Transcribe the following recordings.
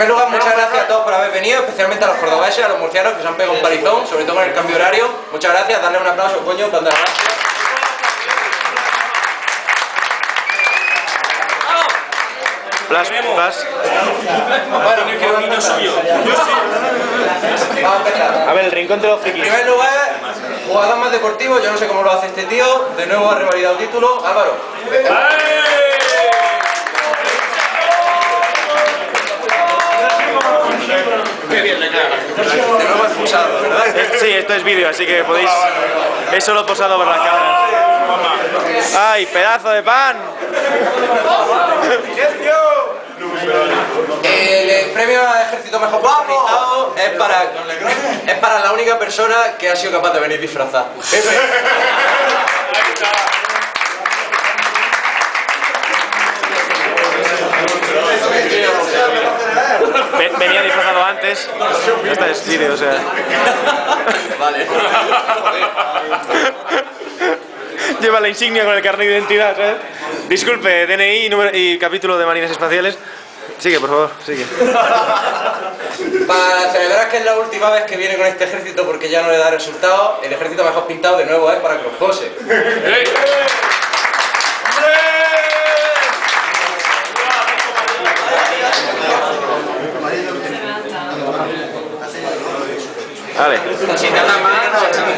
primer lugar, muchas gracias a todos por haber venido, especialmente a los cordobeses, a los murcianos que se han pegado un palizón, sobre todo con el cambio horario. Muchas gracias, darle un aplauso, coño, para dar gracias. Plus. Bueno, que un niño suyo. Vamos a empezar. A ver, el rincón de los En frikis. primer lugar, jugador más deportivo, yo no sé cómo lo hace este tío, de nuevo ha revalidado título, Álvaro. Qué bien le queda. De nuevo expulsado, ¿verdad? Sí, esto es vídeo, así que podéis... Es solo posado por las cámaras. ¡Ay, pedazo de pan! El premio al ejército mejor personalizado es para la única persona que ha sido capaz de venir disfrazada. Venía disfrazado antes. Esta es vídeo, o sea... Vale. Lleva la insignia con el carnet de identidad, ¿sabes? Disculpe, DNI y capítulo de Marines Espaciales. Sigue, por favor, sigue. Para celebrar que es la última vez que viene con este ejército porque ya no le da resultados, el ejército mejor pintado de nuevo es para Cruz José. Vale. Si nada más, echamos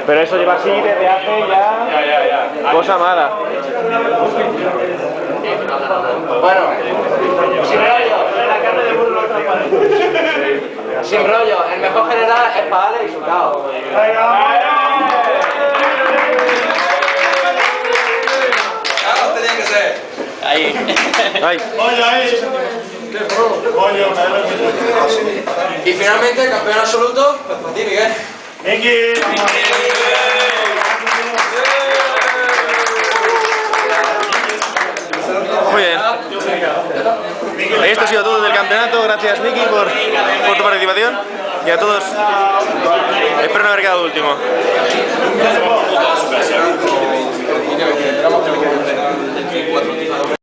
Pero eso lleva así desde hace ya... Cosa mala. Bueno, sin rollo. Sin rollo, el mejor general es para Ale y su caos. Tenía que ser. Ahí. Y finalmente, el campeón absoluto, pues para ti, Miguel. Muy bien. Esto ha sido todo del campeonato. Gracias, Miki, por tu participación. Y a todos, espero no haber quedado último.